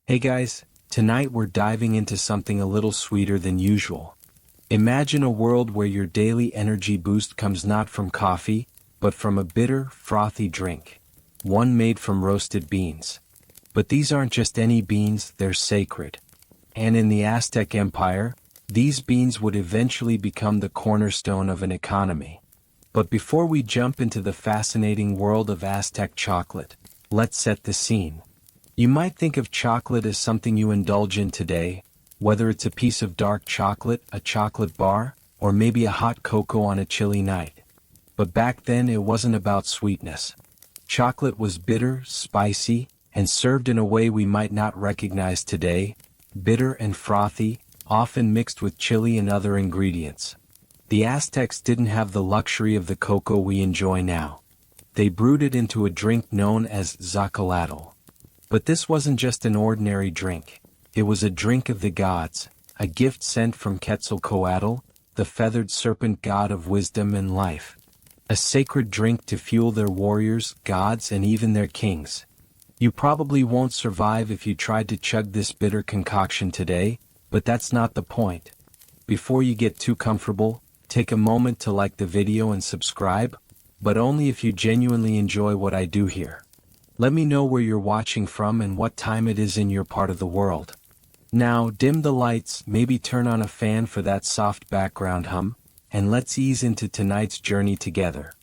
Hey guys, tonight we're diving into something a little sweeter than usual. Imagine a world where your daily energy boost comes not from coffee, but from a bitter, frothy drink. One made from roasted beans. But these aren't just any beans, they're sacred. And in the Aztec Empire, these beans would eventually become the cornerstone of an economy. But before we jump into the fascinating world of Aztec chocolate, let's set the scene. You might think of chocolate as something you indulge in today, whether it's a piece of dark chocolate, a chocolate bar, or maybe a hot cocoa on a chilly night. But back then it wasn't about sweetness. Chocolate was bitter, spicy, and served in a way we might not recognize today, bitter and frothy, often mixed with chili and other ingredients. The Aztecs didn't have the luxury of the cocoa we enjoy now. They brewed it into a drink known as zacatl. But this wasn't just an ordinary drink. It was a drink of the gods, a gift sent from Quetzalcoatl, the feathered serpent god of wisdom and life. A sacred drink to fuel their warriors, gods, and even their kings. You probably won't survive if you tried to chug this bitter concoction today, but that's not the point. Before you get too comfortable, take a moment to like the video and subscribe, but only if you genuinely enjoy what I do here. Let me know where you're watching from and what time it is in your part of the world. Now, dim the lights, maybe turn on a fan for that soft background hum, and let's ease into tonight's journey together.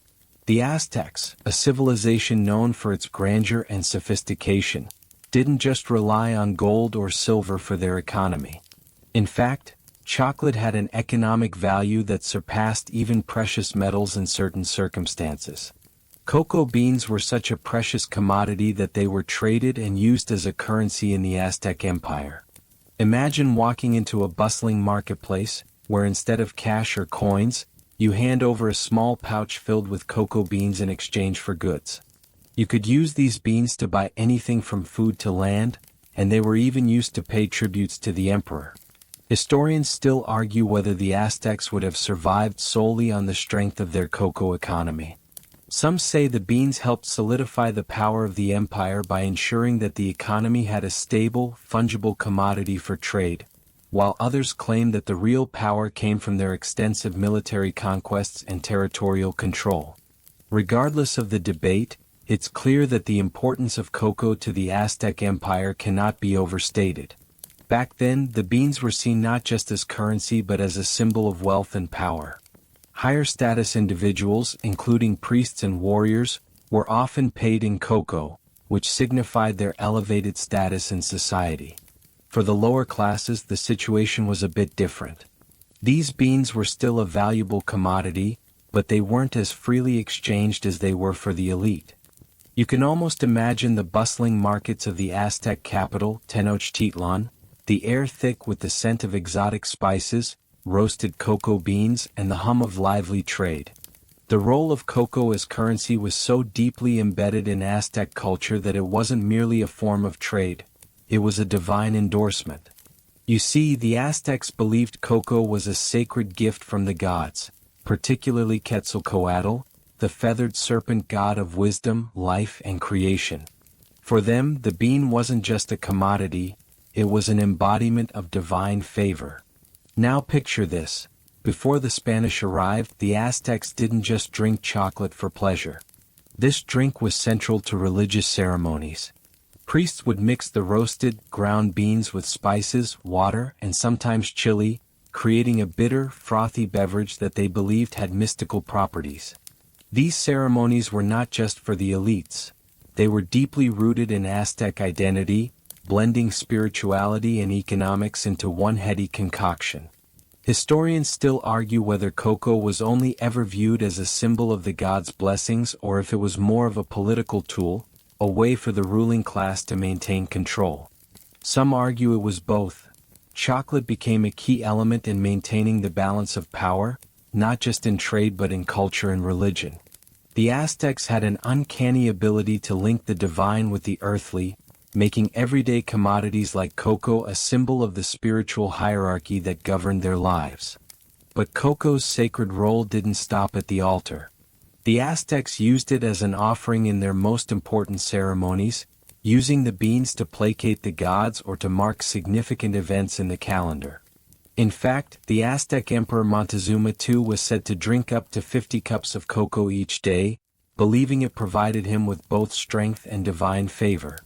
The Aztecs, a civilization known for its grandeur and sophistication, didn't just rely on gold or silver for their economy. In fact, chocolate had an economic value that surpassed even precious metals in certain circumstances. Cocoa beans were such a precious commodity that they were traded and used as a currency in the Aztec Empire. Imagine walking into a bustling marketplace, where instead of cash or coins, you hand over a small pouch filled with cocoa beans in exchange for goods. You could use these beans to buy anything from food to land, and they were even used to pay tributes to the emperor. Historians still argue whether the Aztecs would have survived solely on the strength of their cocoa economy. Some say the beans helped solidify the power of the empire by ensuring that the economy had a stable, fungible commodity for trade, while others claim that the real power came from their extensive military conquests and territorial control. Regardless of the debate, it's clear that the importance of cocoa to the Aztec Empire cannot be overstated. Back then, the beans were seen not just as currency but as a symbol of wealth and power. Higher status individuals, including priests and warriors, were often paid in cocoa, which signified their elevated status in society. For the lower classes, the situation was a bit different. These beans were still a valuable commodity, but they weren't as freely exchanged as they were for the elite. You can almost imagine the bustling markets of the Aztec capital, Tenochtitlan, the air thick with the scent of exotic spices, roasted cocoa beans, and the hum of lively trade. The role of cocoa as currency was so deeply embedded in Aztec culture that it wasn't merely a form of trade, it was a divine endorsement. You see, the Aztecs believed cocoa was a sacred gift from the gods, particularly Quetzalcoatl, the feathered serpent god of wisdom, life, and creation. For them, the bean wasn't just a commodity, it was an embodiment of divine favor. Now picture this. Before the Spanish arrived, the Aztecs didn't just drink chocolate for pleasure. This drink was central to religious ceremonies. Priests would mix the roasted, ground beans with spices, water, and sometimes chili, creating a bitter, frothy beverage that they believed had mystical properties. These ceremonies were not just for the elites. They were deeply rooted in Aztec identity, blending spirituality and economics into one heady concoction. Historians still argue whether cocoa was only ever viewed as a symbol of the gods' blessings or if it was more of a political tool, a way for the ruling class to maintain control. Some argue it was both. Chocolate became a key element in maintaining the balance of power, not just in trade but in culture and religion. The Aztecs had an uncanny ability to link the divine with the earthly, making everyday commodities like cocoa a symbol of the spiritual hierarchy that governed their lives. But cocoa's sacred role didn't stop at the altar. The Aztecs used it as an offering in their most important ceremonies, using the beans to placate the gods or to mark significant events in the calendar. In fact, the Aztec Emperor Montezuma II was said to drink up to 50 cups of cocoa each day, believing it provided him with both strength and divine favor.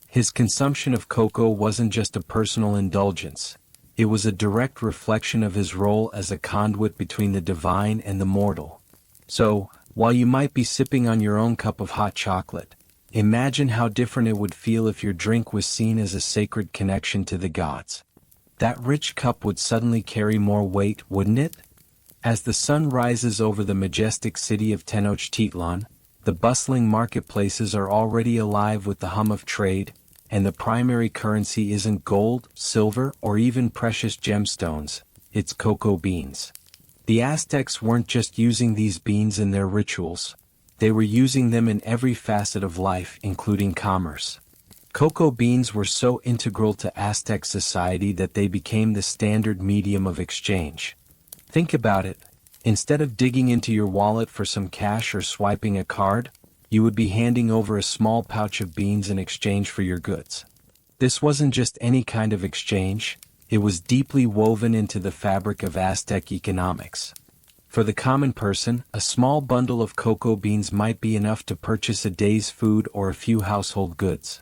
His consumption of cocoa wasn't just a personal indulgence. It was a direct reflection of his role as a conduit between the divine and the mortal. So, while you might be sipping on your own cup of hot chocolate, imagine how different it would feel if your drink was seen as a sacred connection to the gods. That rich cup would suddenly carry more weight, wouldn't it? As the sun rises over the majestic city of Tenochtitlan, the bustling marketplaces are already alive with the hum of trade, and the primary currency isn't gold, silver, or even precious gemstones, it's cocoa beans. The Aztecs weren't just using these beans in their rituals. They were using them in every facet of life, including commerce. Cocoa beans were so integral to Aztec society that they became the standard medium of exchange. Think about it. Instead of digging into your wallet for some cash or swiping a card, you would be handing over a small pouch of beans in exchange for your goods. This wasn't just any kind of exchange, it was deeply woven into the fabric of Aztec economics. For the common person, a small bundle of cocoa beans might be enough to purchase a day's food or a few household goods.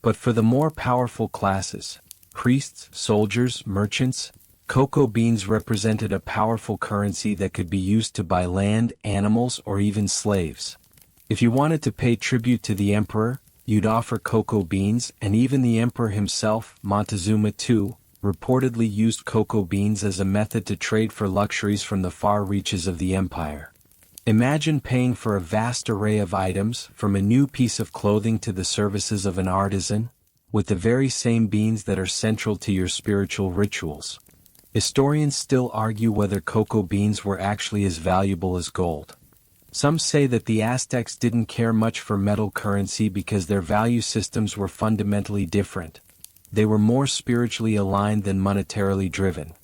But for the more powerful classes, priests, soldiers, merchants, cocoa beans represented a powerful currency that could be used to buy land, animals, or even slaves. If you wanted to pay tribute to the emperor, you'd offer cocoa beans, and even the emperor himself, Montezuma II, reportedly used cocoa beans as a method to trade for luxuries from the far reaches of the empire. Imagine paying for a vast array of items, from a new piece of clothing to the services of an artisan, with the very same beans that are central to your spiritual rituals. Historians still argue whether cocoa beans were actually as valuable as gold. Some say that the Aztecs didn't care much for metal currency because their value systems were fundamentally different. They were more spiritually aligned than monetarily driven.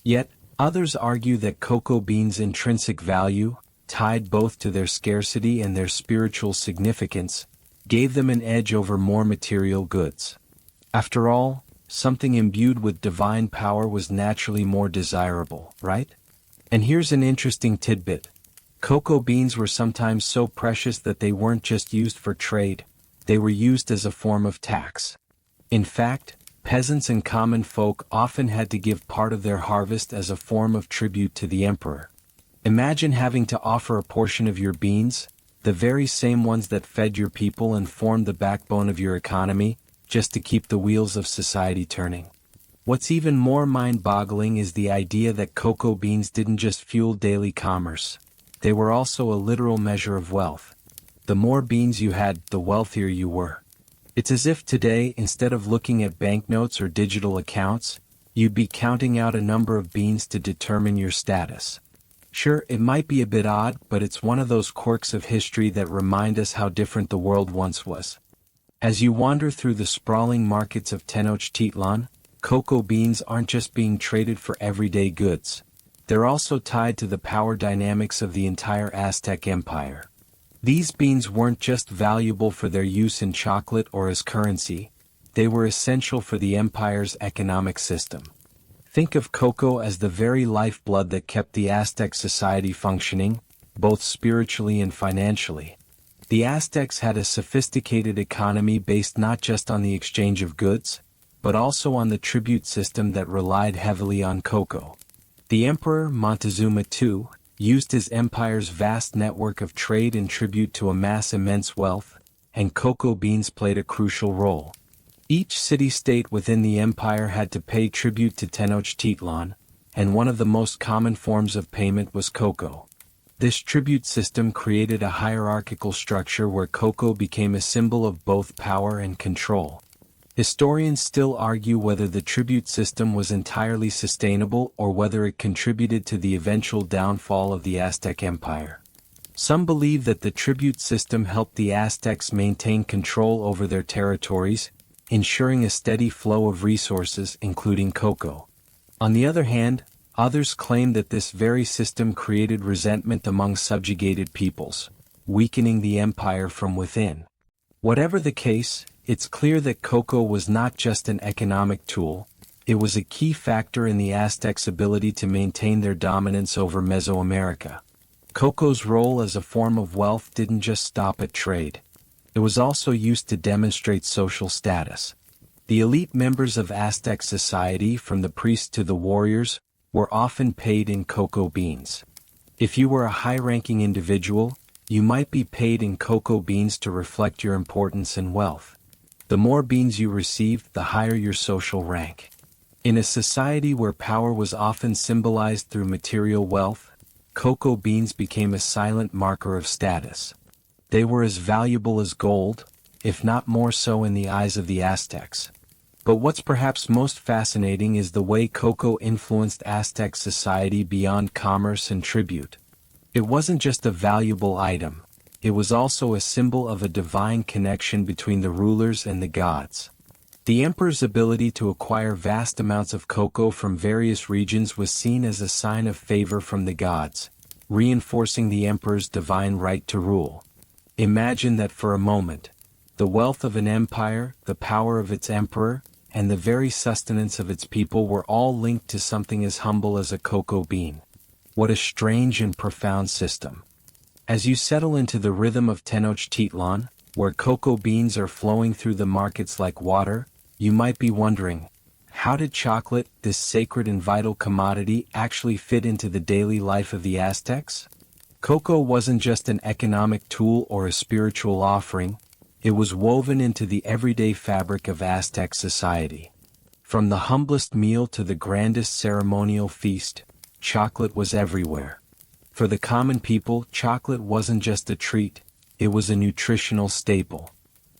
Yet, others argue that cocoa beans' intrinsic value, tied both to their scarcity and their spiritual significance, gave them an edge over more material goods. After all, something imbued with divine power was naturally more desirable, right? And here's an interesting tidbit. Cocoa beans were sometimes so precious that they weren't just used for trade, they were used as a form of tax. In fact, peasants and common folk often had to give part of their harvest as a form of tribute to the emperor. Imagine having to offer a portion of your beans, the very same ones that fed your people and formed the backbone of your economy, just to keep the wheels of society turning. What's even more mind-boggling is the idea that cocoa beans didn't just fuel daily commerce. They were also a literal measure of wealth. The more beans you had, the wealthier you were. It's as if today, instead of looking at banknotes or digital accounts, you'd be counting out a number of beans to determine your status. Sure, it might be a bit odd, but it's one of those quirks of history that remind us how different the world once was. As you wander through the sprawling markets of Tenochtitlan, cocoa beans aren't just being traded for everyday goods. They're also tied to the power dynamics of the entire Aztec Empire. These beans weren't just valuable for their use in chocolate or as currency, they were essential for the empire's economic system. Think of cocoa as the very lifeblood that kept the Aztec society functioning, both spiritually and financially. The Aztecs had a sophisticated economy based not just on the exchange of goods, but also on the tribute system that relied heavily on cocoa. The Emperor Montezuma II used his empire's vast network of trade and tribute to amass immense wealth, and cocoa beans played a crucial role. Each city-state within the empire had to pay tribute to Tenochtitlan, and one of the most common forms of payment was cocoa. This tribute system created a hierarchical structure where cocoa became a symbol of both power and control. Historians still argue whether the tribute system was entirely sustainable or whether it contributed to the eventual downfall of the Aztec Empire. Some believe that the tribute system helped the Aztecs maintain control over their territories, ensuring a steady flow of resources, including cocoa. On the other hand, others claim that this very system created resentment among subjugated peoples, weakening the empire from within. Whatever the case, it's clear that cocoa was not just an economic tool, it was a key factor in the Aztecs' ability to maintain their dominance over Mesoamerica. Cocoa's role as a form of wealth didn't just stop at trade. It was also used to demonstrate social status. The elite members of Aztec society, from the priests to the warriors, were often paid in cocoa beans. If you were a high-ranking individual, you might be paid in cocoa beans to reflect your importance and wealth. The more beans you received, the higher your social rank. In a society where power was often symbolized through material wealth, cocoa beans became a silent marker of status. They were as valuable as gold, if not more so in the eyes of the Aztecs. But what's perhaps most fascinating is the way cocoa influenced Aztec society beyond commerce and tribute. It wasn't just a valuable item, it was also a symbol of a divine connection between the rulers and the gods. The emperor's ability to acquire vast amounts of cocoa from various regions was seen as a sign of favor from the gods, reinforcing the emperor's divine right to rule. Imagine that for a moment. The wealth of an empire, the power of its emperor, and the very sustenance of its people were all linked to something as humble as a cocoa bean. What a strange and profound system. As you settle into the rhythm of Tenochtitlan, where cocoa beans are flowing through the markets like water, you might be wondering, how did chocolate, this sacred and vital commodity, actually fit into the daily life of the Aztecs? Cocoa wasn't just an economic tool or a spiritual offering, it was woven into the everyday fabric of Aztec society. From the humblest meal to the grandest ceremonial feast, chocolate was everywhere. For the common people, chocolate wasn't just a treat, it was a nutritional staple.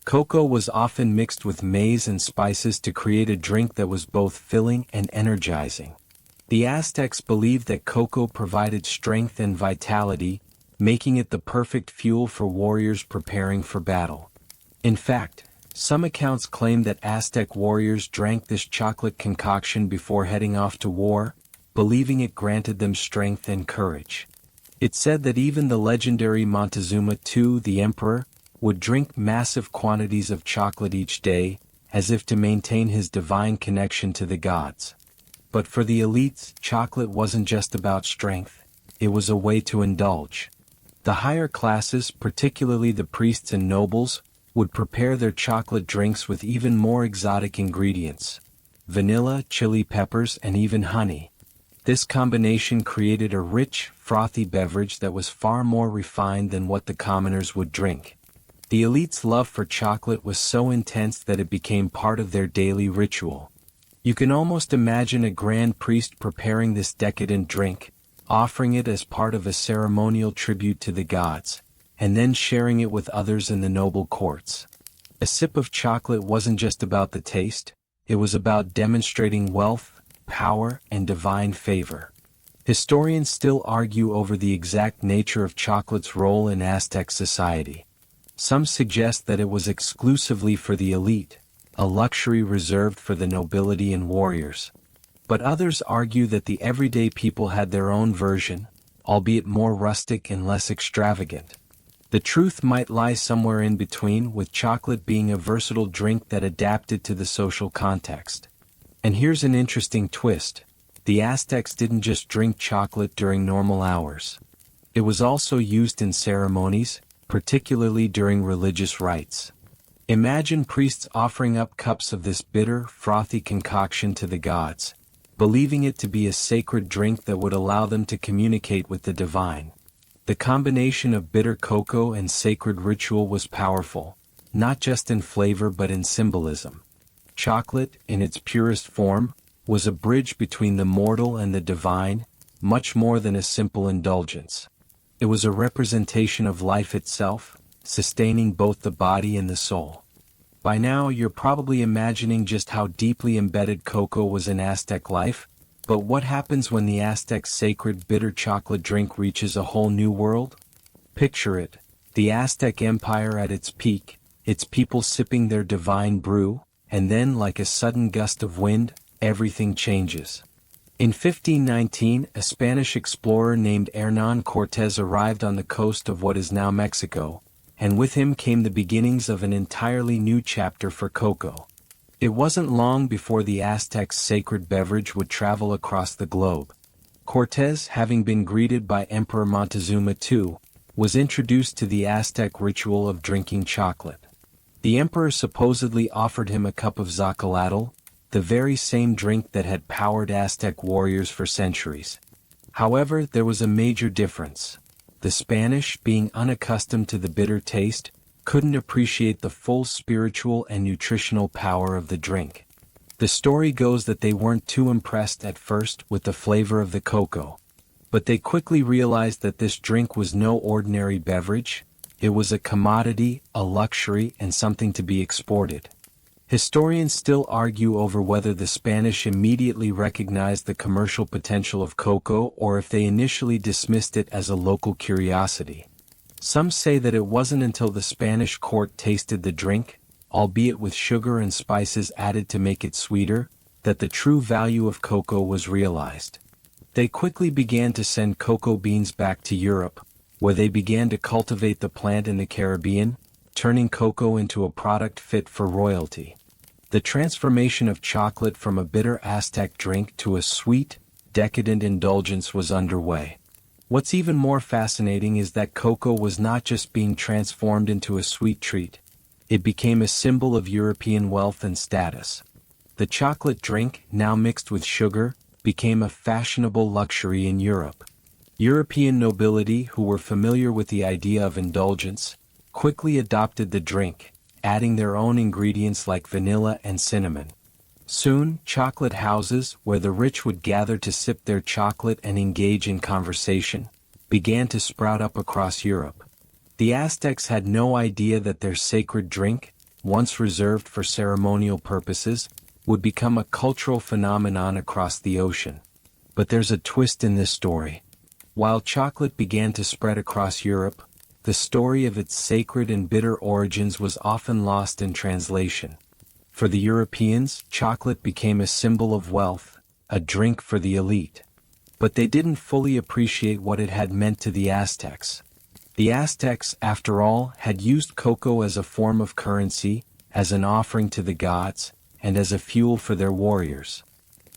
Cocoa was often mixed with maize and spices to create a drink that was both filling and energizing. The Aztecs believed that cocoa provided strength and vitality, making it the perfect fuel for warriors preparing for battle. In fact, some accounts claim that Aztec warriors drank this chocolate concoction before heading off to war, believing it granted them strength and courage. It's said that even the legendary Montezuma II, the emperor, would drink massive quantities of chocolate each day, as if to maintain his divine connection to the gods. But for the elites, chocolate wasn't just about strength, it was a way to indulge. The higher classes, particularly the priests and nobles, would prepare their chocolate drinks with even more exotic ingredients: vanilla, chili peppers, and even honey. This combination created a rich, frothy beverage that was far more refined than what the commoners would drink. The elite's love for chocolate was so intense that it became part of their daily ritual. You can almost imagine a grand priest preparing this decadent drink, offering it as part of a ceremonial tribute to the gods, and then sharing it with others in the noble courts. A sip of chocolate wasn't just about the taste, it was about demonstrating wealth, power, and divine favor. Historians still argue over the exact nature of chocolate's role in Aztec society. Some suggest that it was exclusively for the elite, a luxury reserved for the nobility and warriors. But others argue that the everyday people had their own version, albeit more rustic and less extravagant. The truth might lie somewhere in between, with chocolate being a versatile drink that adapted to the social context. And here's an interesting twist. The Aztecs didn't just drink chocolate during normal hours. It was also used in ceremonies, particularly during religious rites. Imagine priests offering up cups of this bitter, frothy concoction to the gods, believing it to be a sacred drink that would allow them to communicate with the divine. The combination of bitter cocoa and sacred ritual was powerful, not just in flavor but in symbolism. Chocolate, in its purest form, was a bridge between the mortal and the divine, much more than a simple indulgence. It was a representation of life itself, sustaining both the body and the soul. By now you're probably imagining just how deeply embedded cocoa was in Aztec life, but what happens when the Aztec sacred bitter chocolate drink reaches a whole new world? Picture it, the Aztec Empire at its peak, its people sipping their divine brew, and then like a sudden gust of wind, everything changes. In 1519, a Spanish explorer named Hernán Cortés arrived on the coast of what is now Mexico, and with him came the beginnings of an entirely new chapter for cocoa. It wasn't long before the Aztecs' sacred beverage would travel across the globe. Cortés, having been greeted by Emperor Montezuma II, was introduced to the Aztec ritual of drinking chocolate. The emperor supposedly offered him a cup of zacatl, the very same drink that had powered Aztec warriors for centuries. However, there was a major difference. The Spanish, being unaccustomed to the bitter taste, couldn't appreciate the full spiritual and nutritional power of the drink. The story goes that they weren't too impressed at first with the flavor of the cocoa. But they quickly realized that this drink was no ordinary beverage. It was a commodity, a luxury, and something to be exported. Historians still argue over whether the Spanish immediately recognized the commercial potential of cocoa or if they initially dismissed it as a local curiosity. Some say that it wasn't until the Spanish court tasted the drink, albeit with sugar and spices added to make it sweeter, that the true value of cocoa was realized. They quickly began to send cocoa beans back to Europe, where they began to cultivate the plant in the Caribbean, turning cocoa into a product fit for royalty. The transformation of chocolate from a bitter Aztec drink to a sweet, decadent indulgence was underway. What's even more fascinating is that cocoa was not just being transformed into a sweet treat. It became a symbol of European wealth and status. The chocolate drink, now mixed with sugar, became a fashionable luxury in Europe. European nobility, who were familiar with the idea of indulgence, quickly adopted the drink, adding their own ingredients like vanilla and cinnamon. Soon, chocolate houses, where the rich would gather to sip their chocolate and engage in conversation, began to sprout up across Europe. The Aztecs had no idea that their sacred drink, once reserved for ceremonial purposes, would become a cultural phenomenon across the ocean. But there's a twist in this story. While chocolate began to spread across Europe, the story of its sacred and bitter origins was often lost in translation. For the Europeans, chocolate became a symbol of wealth, a drink for the elite. But they didn't fully appreciate what it had meant to the Aztecs. The Aztecs, after all, had used cocoa as a form of currency, as an offering to the gods, and as a fuel for their warriors.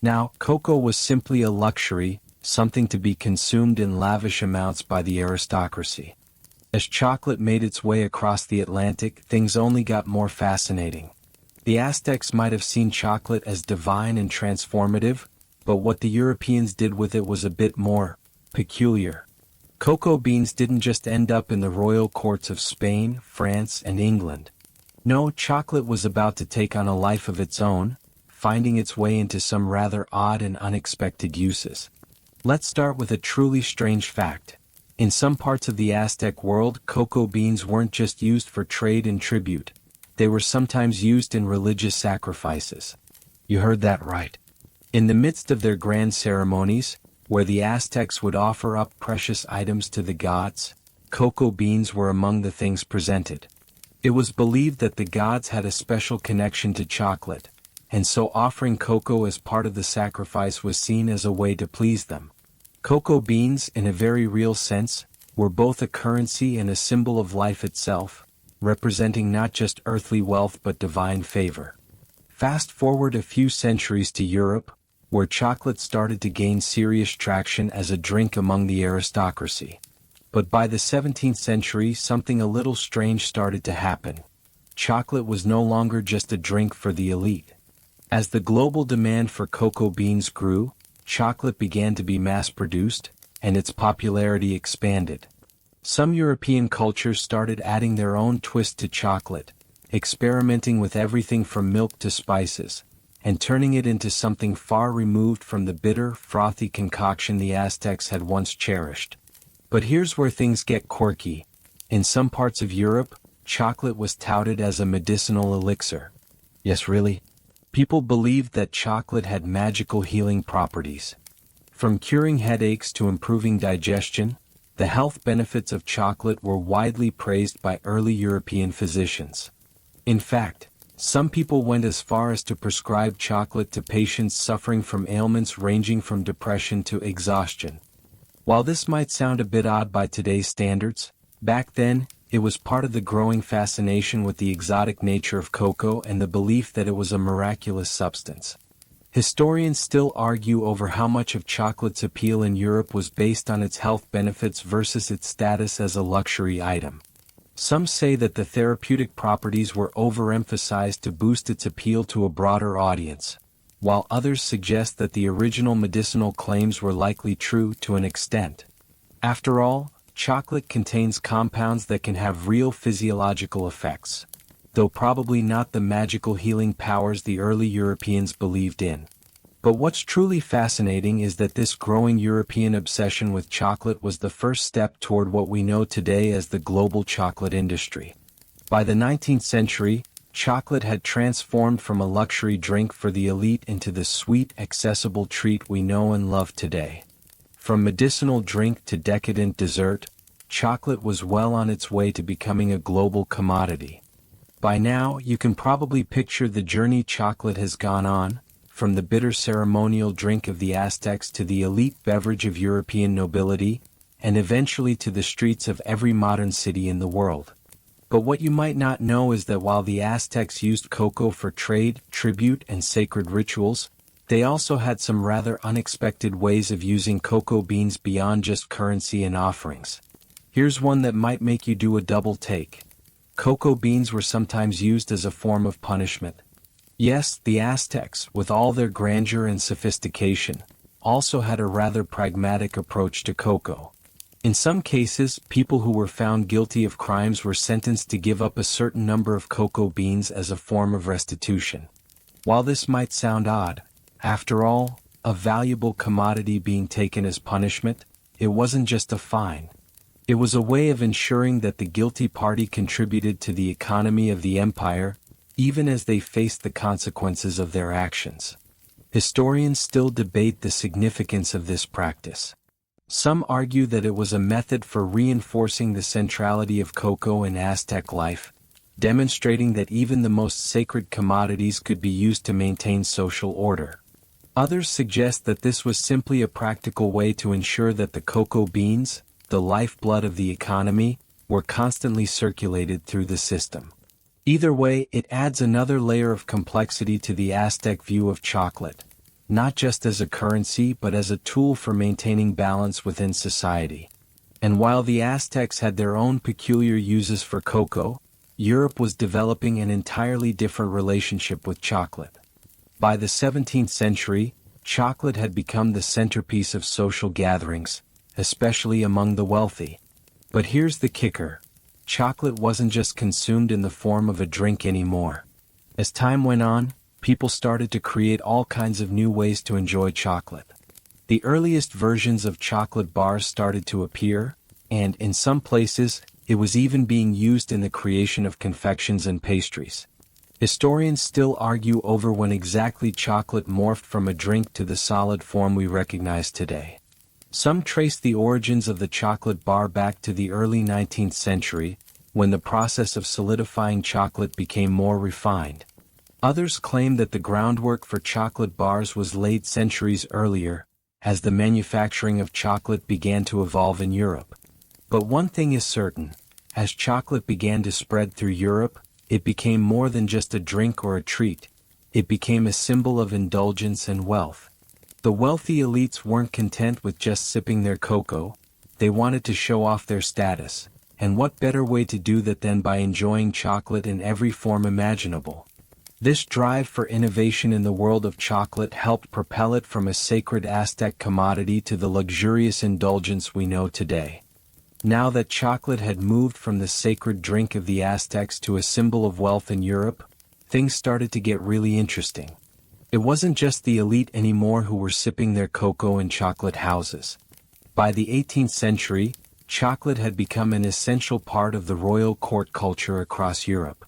Now, cocoa was simply a luxury, something to be consumed in lavish amounts by the aristocracy. As chocolate made its way across the Atlantic, things only got more fascinating. The Aztecs might have seen chocolate as divine and transformative, but what the Europeans did with it was a bit more peculiar. Cocoa beans didn't just end up in the royal courts of Spain, France, and England. No, chocolate was about to take on a life of its own, finding its way into some rather odd and unexpected uses. Let's start with a truly strange fact. In some parts of the Aztec world, cocoa beans weren't just used for trade and tribute. They were sometimes used in religious sacrifices. You heard that right. In the midst of their grand ceremonies, where the Aztecs would offer up precious items to the gods, cocoa beans were among the things presented. It was believed that the gods had a special connection to chocolate, and so offering cocoa as part of the sacrifice was seen as a way to please them. Cocoa beans, in a very real sense, were both a currency and a symbol of life itself, representing not just earthly wealth but divine favor. Fast forward a few centuries to Europe, where chocolate started to gain serious traction as a drink among the aristocracy. But by the 17th century, something a little strange started to happen. Chocolate was no longer just a drink for the elite. As the global demand for cocoa beans grew, chocolate began to be mass-produced, and its popularity expanded. Some European cultures started adding their own twist to chocolate, experimenting with everything from milk to spices, and turning it into something far removed from the bitter, frothy concoction the Aztecs had once cherished. But here's where things get quirky. In some parts of Europe, chocolate was touted as a medicinal elixir. Yes, really? People believed that chocolate had magical healing properties. From curing headaches to improving digestion, the health benefits of chocolate were widely praised by early European physicians. In fact, some people went as far as to prescribe chocolate to patients suffering from ailments ranging from depression to exhaustion. While this might sound a bit odd by today's standards, back then, it was part of the growing fascination with the exotic nature of cocoa and the belief that it was a miraculous substance. Historians still argue over how much of chocolate's appeal in Europe was based on its health benefits versus its status as a luxury item. Some say that the therapeutic properties were overemphasized to boost its appeal to a broader audience, while others suggest that the original medicinal claims were likely true to an extent. After all, chocolate contains compounds that can have real physiological effects, though probably not the magical healing powers the early Europeans believed in. But what's truly fascinating is that this growing European obsession with chocolate was the first step toward what we know today as the global chocolate industry. By the 19th century, chocolate had transformed from a luxury drink for the elite into the sweet, accessible treat we know and love today. From medicinal drink to decadent dessert, chocolate was well on its way to becoming a global commodity. By now, you can probably picture the journey chocolate has gone on, from the bitter ceremonial drink of the Aztecs to the elite beverage of European nobility, and eventually to the streets of every modern city in the world. But what you might not know is that while the Aztecs used cocoa for trade, tribute, and sacred rituals, they also had some rather unexpected ways of using cocoa beans beyond just currency and offerings. Here's one that might make you do a double take. Cocoa beans were sometimes used as a form of punishment. Yes, the Aztecs, with all their grandeur and sophistication, also had a rather pragmatic approach to cocoa. In some cases, people who were found guilty of crimes were sentenced to give up a certain number of cocoa beans as a form of restitution. While this might sound odd, after all, a valuable commodity being taken as punishment, it wasn't just a fine. It was a way of ensuring that the guilty party contributed to the economy of the empire, even as they faced the consequences of their actions. Historians still debate the significance of this practice. Some argue that it was a method for reinforcing the centrality of cocoa in Aztec life, demonstrating that even the most sacred commodities could be used to maintain social order. Others suggest that this was simply a practical way to ensure that the cocoa beans, the lifeblood of the economy, were constantly circulated through the system. Either way, it adds another layer of complexity to the Aztec view of chocolate, not just as a currency but as a tool for maintaining balance within society. And while the Aztecs had their own peculiar uses for cocoa, Europe was developing an entirely different relationship with chocolate. By the 17th century, chocolate had become the centerpiece of social gatherings, especially among the wealthy. But here's the kicker. Chocolate wasn't just consumed in the form of a drink anymore. As time went on, people started to create all kinds of new ways to enjoy chocolate. The earliest versions of chocolate bars started to appear, and in some places, it was even being used in the creation of confections and pastries. Historians still argue over when exactly chocolate morphed from a drink to the solid form we recognize today. Some trace the origins of the chocolate bar back to the early 19th century, when the process of solidifying chocolate became more refined. Others claim that the groundwork for chocolate bars was laid centuries earlier, as the manufacturing of chocolate began to evolve in Europe. But one thing is certain, as chocolate began to spread through Europe, it became more than just a drink or a treat. It became a symbol of indulgence and wealth. The wealthy elites weren't content with just sipping their cocoa, they wanted to show off their status, and what better way to do that than by enjoying chocolate in every form imaginable. This drive for innovation in the world of chocolate helped propel it from a sacred Aztec commodity to the luxurious indulgence we know today. Now that chocolate had moved from the sacred drink of the Aztecs to a symbol of wealth in Europe, things started to get really interesting. It wasn't just the elite anymore who were sipping their cocoa in chocolate houses. By the 18th century, chocolate had become an essential part of the royal court culture across Europe.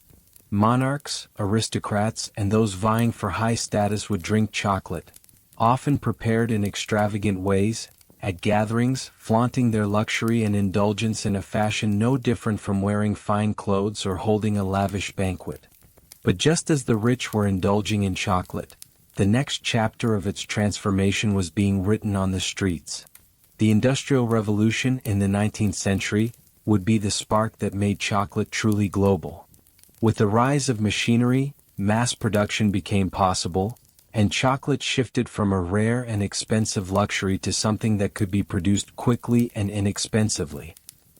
Monarchs, aristocrats, and those vying for high status would drink chocolate, often prepared in extravagant ways, at gatherings, flaunting their luxury and indulgence in a fashion no different from wearing fine clothes or holding a lavish banquet. But just as the rich were indulging in chocolate, the next chapter of its transformation was being written on the streets. The Industrial Revolution in the 19th century, would be the spark that made chocolate truly global. With the rise of machinery, mass production became possible, and chocolate shifted from a rare and expensive luxury to something that could be produced quickly and inexpensively.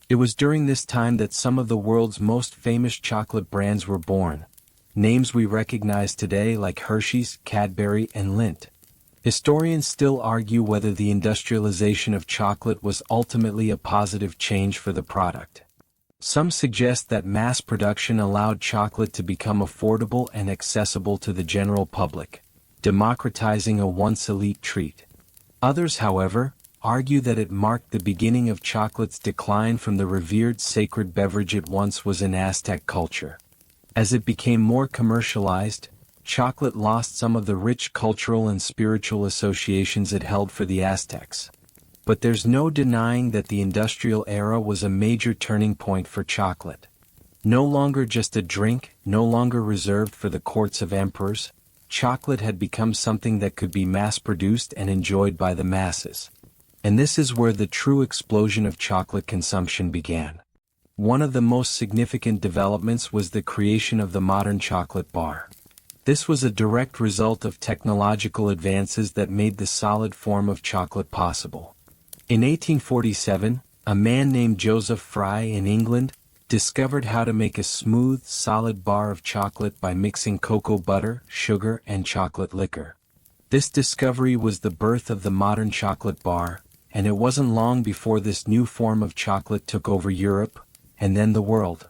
It was during this time that some of the world's most famous chocolate brands were born. Names we recognize today like Hershey's, Cadbury, and Lindt. Historians still argue whether the industrialization of chocolate was ultimately a positive change for the product. Some suggest that mass production allowed chocolate to become affordable and accessible to the general public, democratizing a once elite treat. Others, however, argue that it marked the beginning of chocolate's decline from the revered sacred beverage it once was in Aztec culture. As it became more commercialized, chocolate lost some of the rich cultural and spiritual associations it held for the Aztecs. But there's no denying that the industrial era was a major turning point for chocolate. No longer just a drink, no longer reserved for the courts of emperors, chocolate had become something that could be mass-produced and enjoyed by the masses. And this is where the true explosion of chocolate consumption began. One of the most significant developments was the creation of the modern chocolate bar. This was a direct result of technological advances that made the solid form of chocolate possible. In 1847, a man named Joseph Fry in England discovered how to make a smooth, solid bar of chocolate by mixing cocoa butter, sugar, and chocolate liquor. This discovery was the birth of the modern chocolate bar, and it wasn't long before this new form of chocolate took over Europe, and then the world.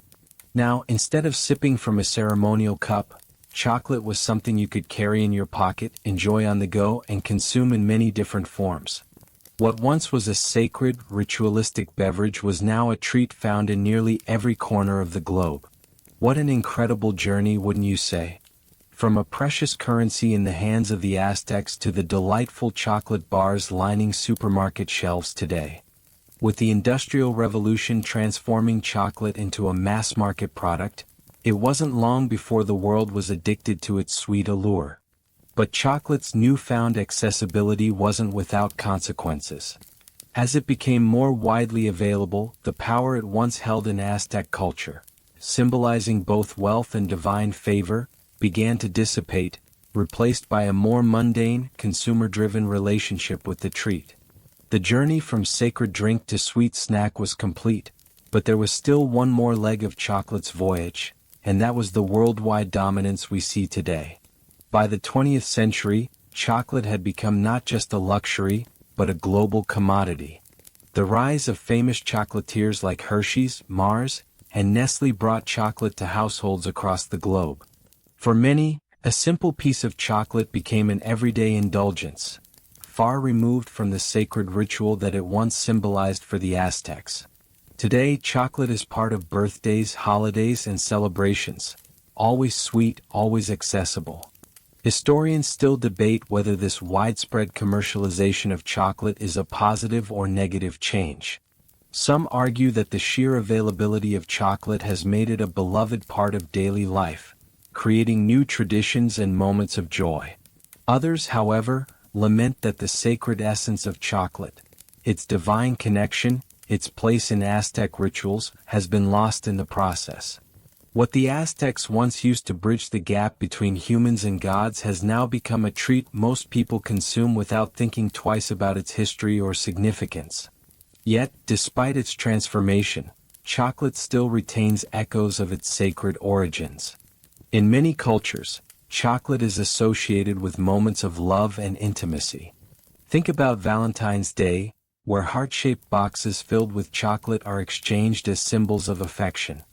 Now, instead of sipping from a ceremonial cup, chocolate was something you could carry in your pocket, enjoy on the go, and consume in many different forms. What once was a sacred, ritualistic beverage was now a treat found in nearly every corner of the globe. What an incredible journey, wouldn't you say? From a precious currency in the hands of the Aztecs to the delightful chocolate bars lining supermarket shelves today. With the Industrial Revolution transforming chocolate into a mass-market product, it wasn't long before the world was addicted to its sweet allure. But chocolate's newfound accessibility wasn't without consequences. As it became more widely available, the power it once held in Aztec culture, symbolizing both wealth and divine favor, began to dissipate, replaced by a more mundane, consumer-driven relationship with the treat. The journey from sacred drink to sweet snack was complete, but there was still one more leg of chocolate's voyage, and that was the worldwide dominance we see today. By the 20th century, chocolate had become not just a luxury, but a global commodity. The rise of famous chocolatiers like Hershey's, Mars, and Nestle brought chocolate to households across the globe. For many, a simple piece of chocolate became an everyday indulgence, far removed from the sacred ritual that it once symbolized for the Aztecs. Today, chocolate is part of birthdays, holidays, and celebrations, always sweet, always accessible. Historians still debate whether this widespread commercialization of chocolate is a positive or negative change. Some argue that the sheer availability of chocolate has made it a beloved part of daily life, creating new traditions and moments of joy. Others, however, lament that the sacred essence of chocolate, its divine connection, its place in Aztec rituals, has been lost in the process. What the Aztecs once used to bridge the gap between humans and gods has now become a treat most people consume without thinking twice about its history or significance. Yet, despite its transformation, chocolate still retains echoes of its sacred origins. In many cultures, chocolate is associated with moments of love and intimacy. Think about Valentine's Day, where heart-shaped boxes filled with chocolate are exchanged as symbols of affection.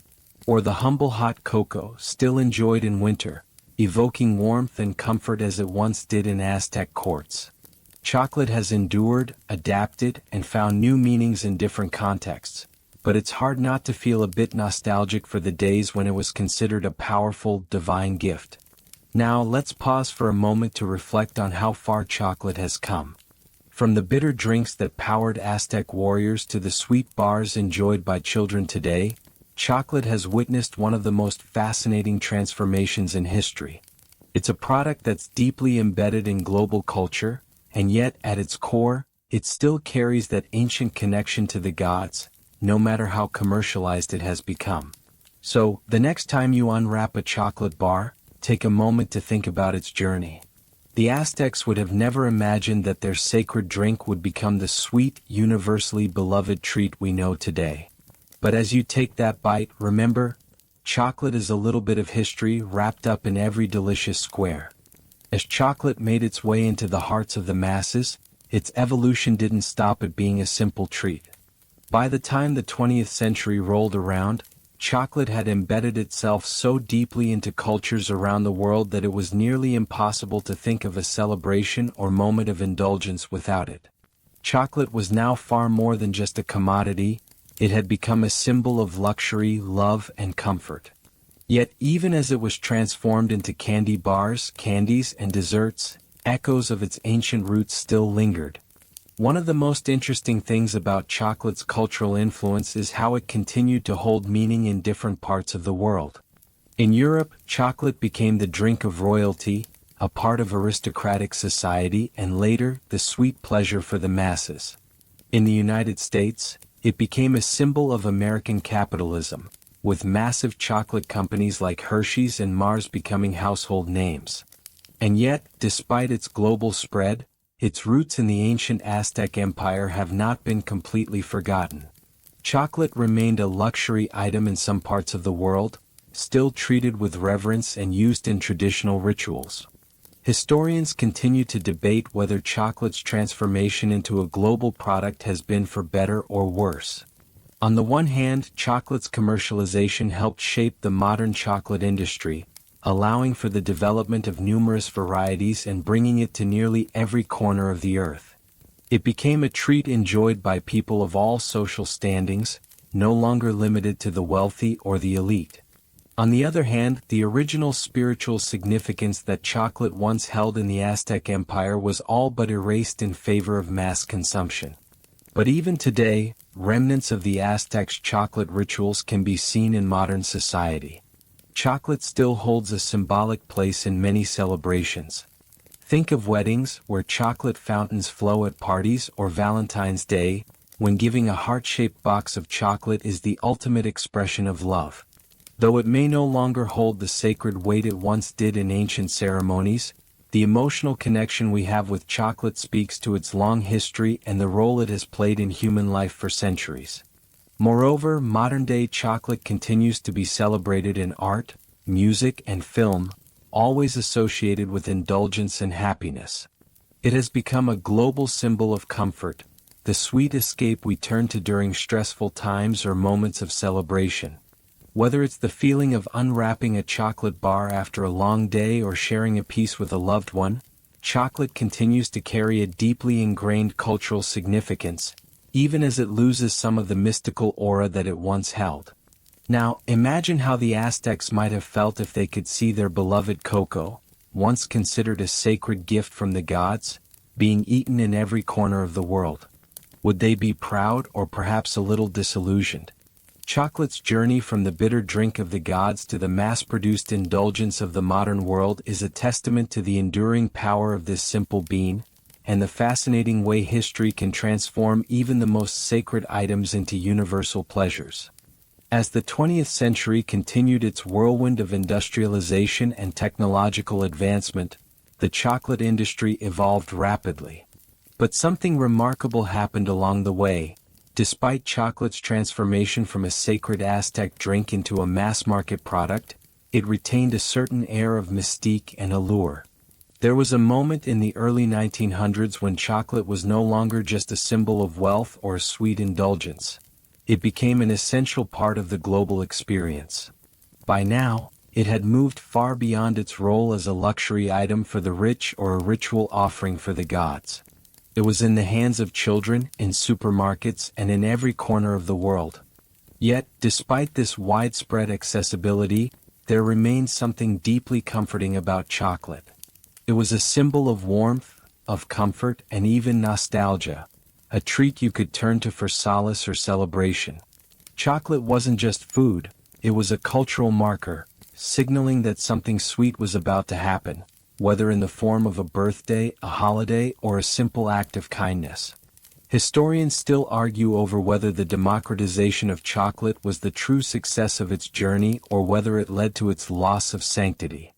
Or the humble hot cocoa still enjoyed in winter, evoking warmth and comfort as it once did in Aztec courts. Chocolate has endured, adapted, and found new meanings in different contexts, but it's hard not to feel a bit nostalgic for the days when it was considered a powerful, divine gift. Now let's pause for a moment to reflect on how far chocolate has come. From the bitter drinks that powered Aztec warriors to the sweet bars enjoyed by children today, chocolate has witnessed one of the most fascinating transformations in history. It's a product that's deeply embedded in global culture, and yet, at its core, it still carries that ancient connection to the gods, no matter how commercialized it has become. So, the next time you unwrap a chocolate bar, take a moment to think about its journey. The Aztecs would have never imagined that their sacred drink would become the sweet, universally beloved treat we know today. But as you take that bite, remember, chocolate is a little bit of history wrapped up in every delicious square. As chocolate made its way into the hearts of the masses, its evolution didn't stop at being a simple treat. By the time the 20th century rolled around, chocolate had embedded itself so deeply into cultures around the world that it was nearly impossible to think of a celebration or moment of indulgence without it. Chocolate was now far more than just a commodity, it had become a symbol of luxury, love, and comfort. Yet even as it was transformed into candy bars, candies, and desserts, echoes of its ancient roots still lingered. One of the most interesting things about chocolate's cultural influence is how it continued to hold meaning in different parts of the world. In Europe, chocolate became the drink of royalty, a part of aristocratic society, and later, the sweet pleasure for the masses. In the United States, it became a symbol of American capitalism, with massive chocolate companies like Hershey's and Mars becoming household names. And yet, despite its global spread, its roots in the ancient Aztec Empire have not been completely forgotten. Chocolate remained a luxury item in some parts of the world, still treated with reverence and used in traditional rituals. Historians continue to debate whether chocolate's transformation into a global product has been for better or worse. On the one hand, chocolate's commercialization helped shape the modern chocolate industry, allowing for the development of numerous varieties and bringing it to nearly every corner of the earth. It became a treat enjoyed by people of all social standings, no longer limited to the wealthy or the elite. On the other hand, the original spiritual significance that chocolate once held in the Aztec Empire was all but erased in favor of mass consumption. But even today, remnants of the Aztecs' chocolate rituals can be seen in modern society. Chocolate still holds a symbolic place in many celebrations. Think of weddings, where chocolate fountains flow at parties, or Valentine's Day, when giving a heart-shaped box of chocolate is the ultimate expression of love. Though it may no longer hold the sacred weight it once did in ancient ceremonies, the emotional connection we have with chocolate speaks to its long history and the role it has played in human life for centuries. Moreover, modern-day chocolate continues to be celebrated in art, music, and film, always associated with indulgence and happiness. It has become a global symbol of comfort, the sweet escape we turn to during stressful times or moments of celebration. Whether it's the feeling of unwrapping a chocolate bar after a long day or sharing a piece with a loved one, chocolate continues to carry a deeply ingrained cultural significance, even as it loses some of the mystical aura that it once held. Now, imagine how the Aztecs might have felt if they could see their beloved cocoa, once considered a sacred gift from the gods, being eaten in every corner of the world. Would they be proud or perhaps a little disillusioned? Chocolate's journey from the bitter drink of the gods to the mass-produced indulgence of the modern world is a testament to the enduring power of this simple bean, and the fascinating way history can transform even the most sacred items into universal pleasures. As the 20th century continued its whirlwind of industrialization and technological advancement, the chocolate industry evolved rapidly. But something remarkable happened along the way. Despite chocolate's transformation from a sacred Aztec drink into a mass-market product, it retained a certain air of mystique and allure. There was a moment in the early 1900s when chocolate was no longer just a symbol of wealth or a sweet indulgence. It became an essential part of the global experience. By now, it had moved far beyond its role as a luxury item for the rich or a ritual offering for the gods. It was in the hands of children, in supermarkets, and in every corner of the world. Yet, despite this widespread accessibility, there remained something deeply comforting about chocolate. It was a symbol of warmth, of comfort, and even nostalgia, a treat you could turn to for solace or celebration. Chocolate wasn't just food, it was a cultural marker, signaling that something sweet was about to happen, whether in the form of a birthday, a holiday, or a simple act of kindness. Historians still argue over whether the democratization of chocolate was the true success of its journey or whether it led to its loss of sanctity.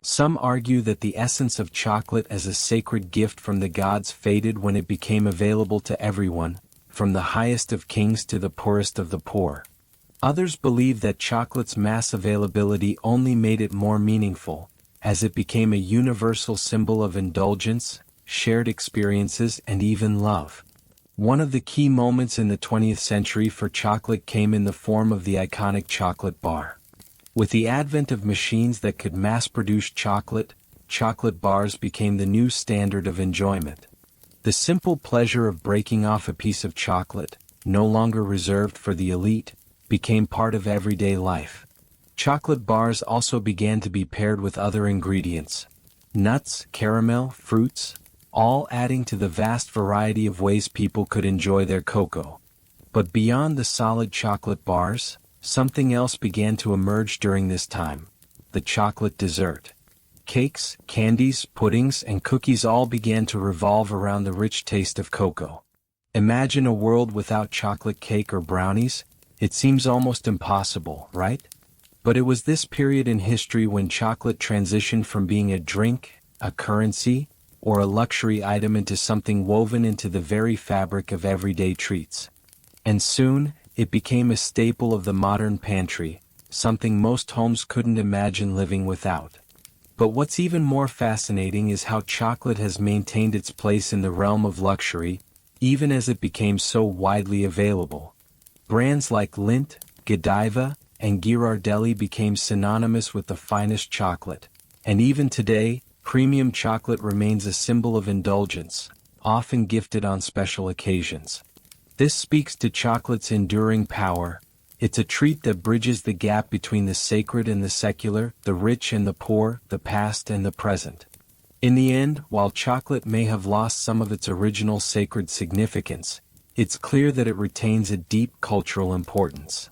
Some argue that the essence of chocolate as a sacred gift from the gods faded when it became available to everyone, from the highest of kings to the poorest of the poor. Others believe that chocolate's mass availability only made it more meaningful, as it became a universal symbol of indulgence, shared experiences, and even love. One of the key moments in the 20th century for chocolate came in the form of the iconic chocolate bar. With the advent of machines that could mass-produce chocolate, chocolate bars became the new standard of enjoyment. The simple pleasure of breaking off a piece of chocolate, no longer reserved for the elite, became part of everyday life. Chocolate bars also began to be paired with other ingredients, nuts, caramel, fruits, all adding to the vast variety of ways people could enjoy their cocoa. But beyond the solid chocolate bars, something else began to emerge during this time: the chocolate dessert. Cakes, candies, puddings, and cookies all began to revolve around the rich taste of cocoa. Imagine a world without chocolate cake or brownies. It seems almost impossible, right? But it was this period in history when chocolate transitioned from being a drink, a currency, or a luxury item into something woven into the very fabric of everyday treats. And soon, it became a staple of the modern pantry, something most homes couldn't imagine living without. But what's even more fascinating is how chocolate has maintained its place in the realm of luxury, even as it became so widely available. Brands like Lindt, Godiva, and Ghirardelli became synonymous with the finest chocolate, and even today, premium chocolate remains a symbol of indulgence, often gifted on special occasions. This speaks to chocolate's enduring power. It's a treat that bridges the gap between the sacred and the secular, the rich and the poor, the past and the present. In the end, while chocolate may have lost some of its original sacred significance, it's clear that it retains a deep cultural importance.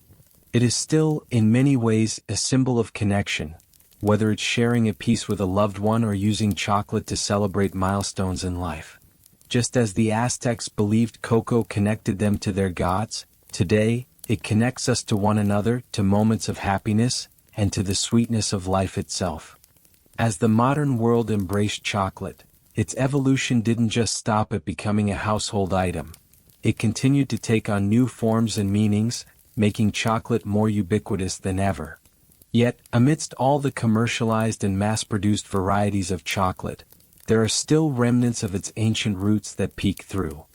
It is still, in many ways, a symbol of connection, whether it's sharing a piece with a loved one or using chocolate to celebrate milestones in life. Just as the Aztecs believed cocoa connected them to their gods, today, it connects us to one another, to moments of happiness, and to the sweetness of life itself. As the modern world embraced chocolate, its evolution didn't just stop at becoming a household item. It continued to take on new forms and meanings, making chocolate more ubiquitous than ever. Yet, amidst all the commercialized and mass-produced varieties of chocolate, there are still remnants of its ancient roots that peek through.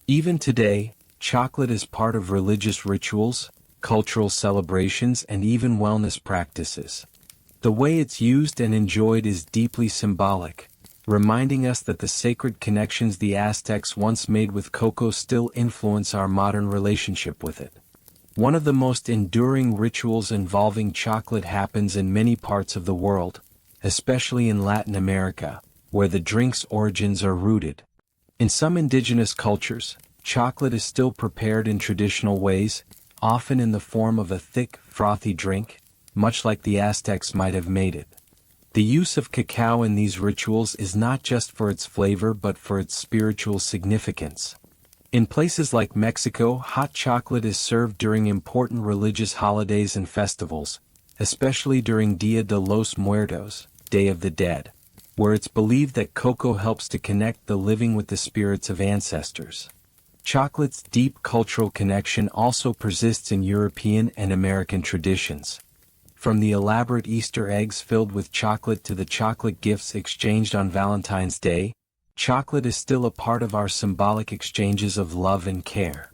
Even today, chocolate is part of religious rituals, cultural celebrations, and even wellness practices. The way it's used and enjoyed is deeply symbolic, reminding us that the sacred connections the Aztecs once made with cocoa still influence our modern relationship with it. One of the most enduring rituals involving chocolate happens in many parts of the world, especially in Latin America, where the drink's origins are rooted. In some indigenous cultures, chocolate is still prepared in traditional ways, often in the form of a thick, frothy drink, much like the Aztecs might have made it. The use of cacao in these rituals is not just for its flavor but for its spiritual significance. In places like Mexico, hot chocolate is served during important religious holidays and festivals, especially during Dia de los Muertos, Day of the Dead, where it's believed that cocoa helps to connect the living with the spirits of ancestors. Chocolate's deep cultural connection also persists in European and American traditions. From the elaborate Easter eggs filled with chocolate to the chocolate gifts exchanged on Valentine's Day, chocolate is still a part of our symbolic exchanges of love and care.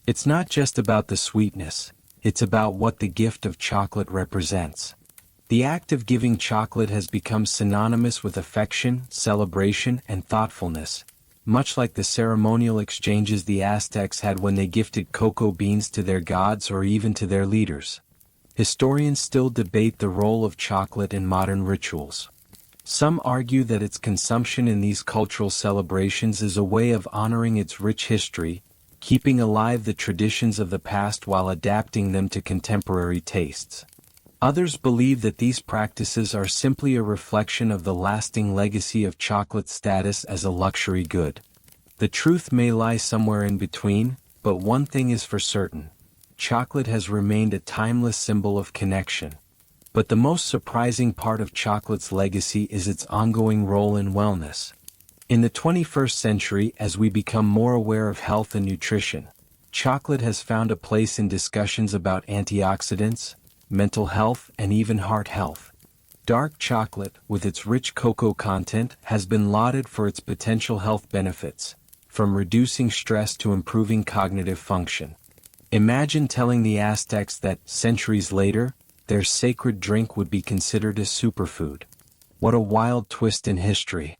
It's not just about the sweetness, it's about what the gift of chocolate represents. The act of giving chocolate has become synonymous with affection, celebration, and thoughtfulness, much like the ceremonial exchanges the Aztecs had when they gifted cocoa beans to their gods or even to their leaders. Historians still debate the role of chocolate in modern rituals. Some argue that its consumption in these cultural celebrations is a way of honoring its rich history, keeping alive the traditions of the past while adapting them to contemporary tastes. Others believe that these practices are simply a reflection of the lasting legacy of chocolate's status as a luxury good. The truth may lie somewhere in between, but one thing is for certain. Chocolate has remained a timeless symbol of connection. But the most surprising part of chocolate's legacy is its ongoing role in wellness. In the 21st century, as we become more aware of health and nutrition, chocolate has found a place in discussions about antioxidants, mental health, and even heart health. Dark chocolate, with its rich cocoa content, has been lauded for its potential health benefits, from reducing stress to improving cognitive function. Imagine telling the Aztecs that, centuries later, their sacred drink would be considered a superfood. What a wild twist in history.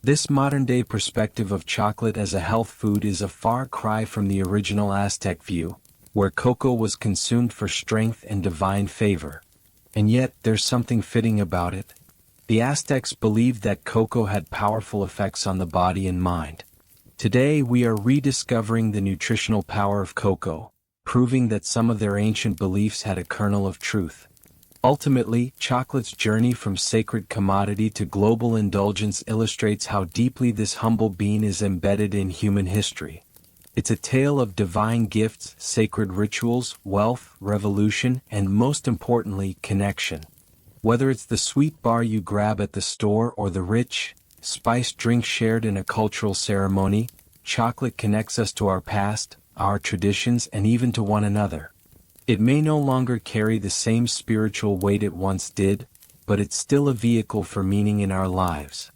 This modern-day perspective of chocolate as a health food is a far cry from the original Aztec view, where cocoa was consumed for strength and divine favor. And yet, there's something fitting about it. The Aztecs believed that cocoa had powerful effects on the body and mind. Today, we are rediscovering the nutritional power of cocoa, proving that some of their ancient beliefs had a kernel of truth. Ultimately, chocolate's journey from sacred commodity to global indulgence illustrates how deeply this humble bean is embedded in human history. It's a tale of divine gifts, sacred rituals, wealth, revolution, and most importantly, connection. Whether it's the sweet bar you grab at the store or the rich, spiced drink shared in a cultural ceremony, chocolate connects us to our past, our traditions, and even to one another. It may no longer carry the same spiritual weight it once did, but it's still a vehicle for meaning in our lives.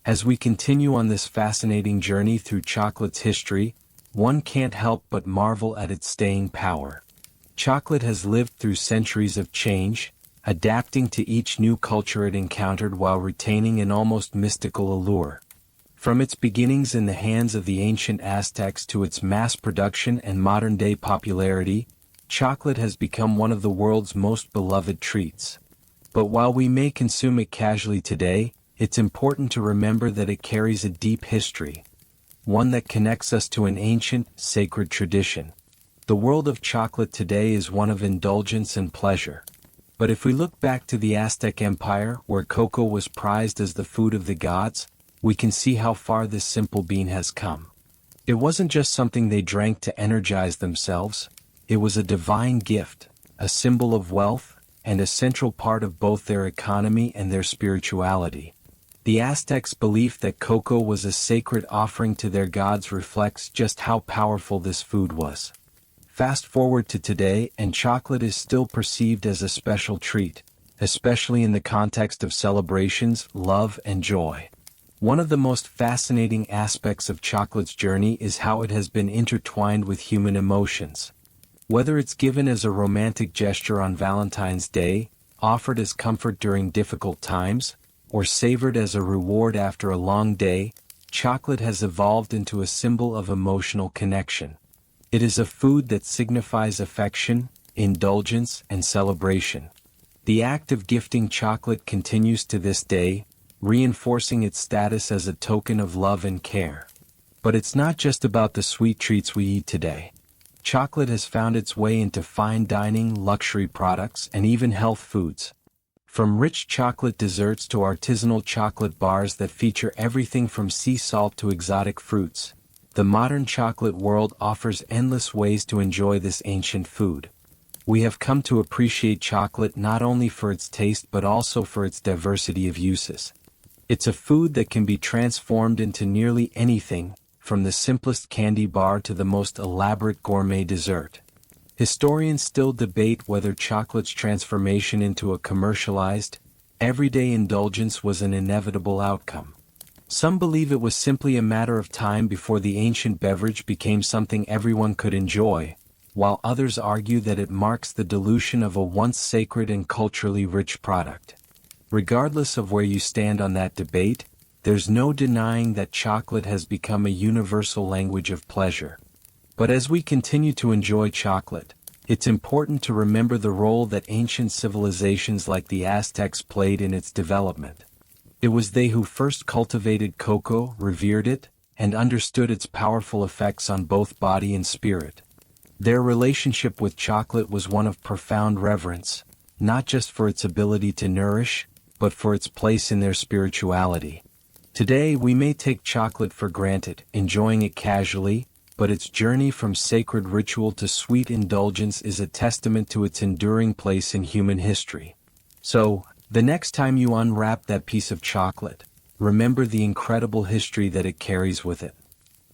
As we continue on this fascinating journey through chocolate's history, one can't help but marvel at its staying power. Chocolate has lived through centuries of change, adapting to each new culture it encountered while retaining an almost mystical allure. From its beginnings in the hands of the ancient Aztecs to its mass production and modern-day popularity, chocolate has become one of the world's most beloved treats. But while we may consume it casually today, it's important to remember that it carries a deep history, one that connects us to an ancient, sacred tradition. The world of chocolate today is one of indulgence and pleasure. But if we look back to the Aztec Empire, where cocoa was prized as the food of the gods, we can see how far this simple bean has come. It wasn't just something they drank to energize themselves. It was a divine gift, a symbol of wealth, and a central part of both their economy and their spirituality. The Aztecs' belief that cocoa was a sacred offering to their gods reflects just how powerful this food was. Fast forward to today, and chocolate is still perceived as a special treat, especially in the context of celebrations, love, and joy. One of the most fascinating aspects of chocolate's journey is how it has been intertwined with human emotions. Whether it's given as a romantic gesture on Valentine's Day, offered as comfort during difficult times, or savored as a reward after a long day, chocolate has evolved into a symbol of emotional connection. It is a food that signifies affection, indulgence, and celebration. The act of gifting chocolate continues to this day, reinforcing its status as a token of love and care. But it's not just about the sweet treats we eat today. Chocolate has found its way into fine dining, luxury products, and even health foods. From rich chocolate desserts to artisanal chocolate bars that feature everything from sea salt to exotic fruits, the modern chocolate world offers endless ways to enjoy this ancient food. We have come to appreciate chocolate not only for its taste but also for its diversity of uses. It's a food that can be transformed into nearly anything, from the simplest candy bar to the most elaborate gourmet dessert. Historians still debate whether chocolate's transformation into a commercialized, everyday indulgence was an inevitable outcome. Some believe it was simply a matter of time before the ancient beverage became something everyone could enjoy, while others argue that it marks the dilution of a once sacred and culturally rich product. Regardless of where you stand on that debate, there's no denying that chocolate has become a universal language of pleasure. But as we continue to enjoy chocolate, it's important to remember the role that ancient civilizations like the Aztecs played in its development. It was they who first cultivated cocoa, revered it, and understood its powerful effects on both body and spirit. Their relationship with chocolate was one of profound reverence, not just for its ability to nourish, but for its place in their spirituality. Today we may take chocolate for granted, enjoying it casually, but its journey from sacred ritual to sweet indulgence is a testament to its enduring place in human history. So, the next time you unwrap that piece of chocolate, remember the incredible history that it carries with it.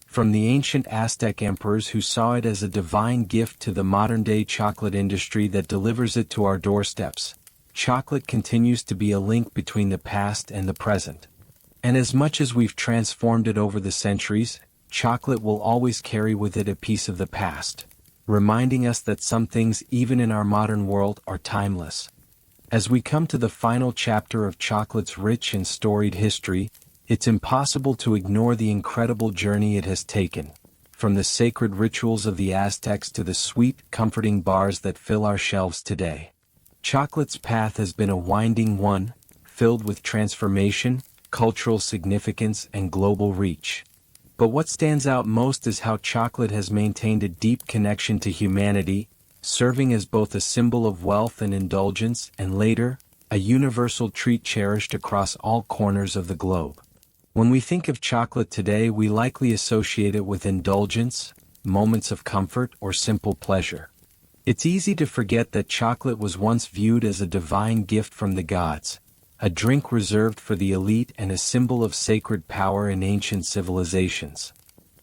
From the ancient Aztec emperors who saw it as a divine gift to the modern-day chocolate industry that delivers it to our doorsteps, chocolate continues to be a link between the past and the present. And as much as we've transformed it over the centuries, chocolate will always carry with it a piece of the past, reminding us that some things even in our modern world are timeless. As we come to the final chapter of chocolate's rich and storied history, it's impossible to ignore the incredible journey it has taken, from the sacred rituals of the Aztecs to the sweet, comforting bars that fill our shelves today. Chocolate's path has been a winding one, filled with transformation, cultural significance, and global reach. But what stands out most is how chocolate has maintained a deep connection to humanity, serving as both a symbol of wealth and indulgence, and later, a universal treat cherished across all corners of the globe. When we think of chocolate today, we likely associate it with indulgence, moments of comfort, or simple pleasure. It's easy to forget that chocolate was once viewed as a divine gift from the gods, a drink reserved for the elite and a symbol of sacred power in ancient civilizations.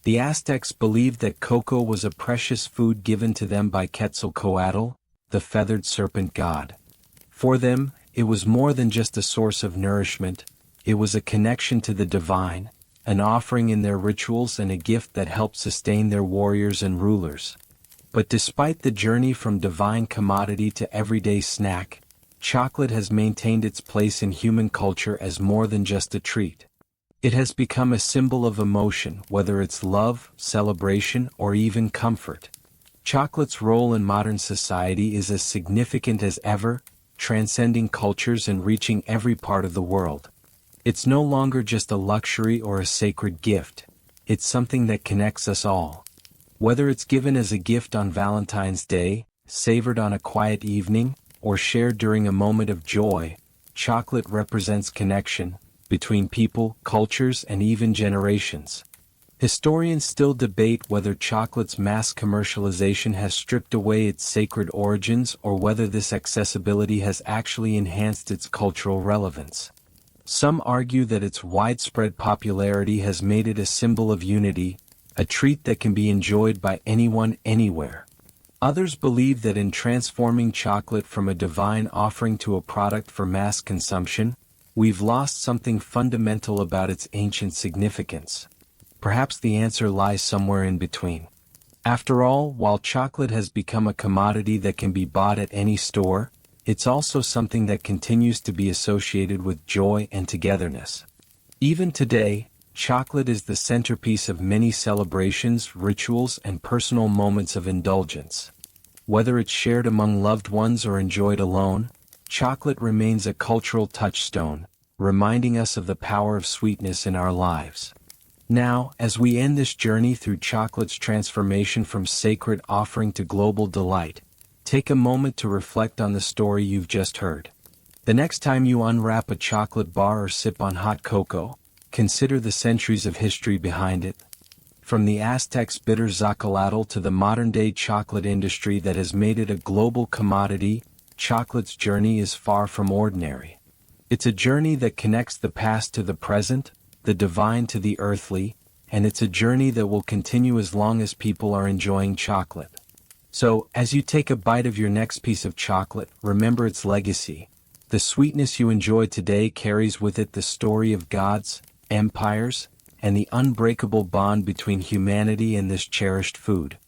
The Aztecs believed that cocoa was a precious food given to them by Quetzalcoatl, the feathered serpent god. For them, it was more than just a source of nourishment, it was a connection to the divine, an offering in their rituals and a gift that helped sustain their warriors and rulers. But despite the journey from divine commodity to everyday snack, chocolate has maintained its place in human culture as more than just a treat. It has become a symbol of emotion, whether it's love, celebration, or even comfort. Chocolate's role in modern society is as significant as ever, transcending cultures and reaching every part of the world. It's no longer just a luxury or a sacred gift, it's something that connects us all. Whether it's given as a gift on Valentine's Day, savored on a quiet evening, or shared during a moment of joy, chocolate represents connection between people, cultures, and even generations. Historians still debate whether chocolate's mass commercialization has stripped away its sacred origins or whether this accessibility has actually enhanced its cultural relevance. Some argue that its widespread popularity has made it a symbol of unity, a treat that can be enjoyed by anyone anywhere. Others believe that in transforming chocolate from a divine offering to a product for mass consumption, we've lost something fundamental about its ancient significance. Perhaps the answer lies somewhere in between. After all, while chocolate has become a commodity that can be bought at any store, it's also something that continues to be associated with joy and togetherness. Even today, chocolate is the centerpiece of many celebrations, rituals, and personal moments of indulgence. Whether it's shared among loved ones or enjoyed alone, chocolate remains a cultural touchstone, reminding us of the power of sweetness in our lives. Now, as we end this journey through chocolate's transformation from sacred offering to global delight, take a moment to reflect on the story you've just heard. The next time you unwrap a chocolate bar or sip on hot cocoa, consider the centuries of history behind it. From the Aztecs' bitter zacatl to the modern-day chocolate industry that has made it a global commodity, chocolate's journey is far from ordinary. It's a journey that connects the past to the present, the divine to the earthly, and it's a journey that will continue as long as people are enjoying chocolate. So, as you take a bite of your next piece of chocolate, remember its legacy. The sweetness you enjoy today carries with it the story of gods, empires, and the unbreakable bond between humanity and this cherished food.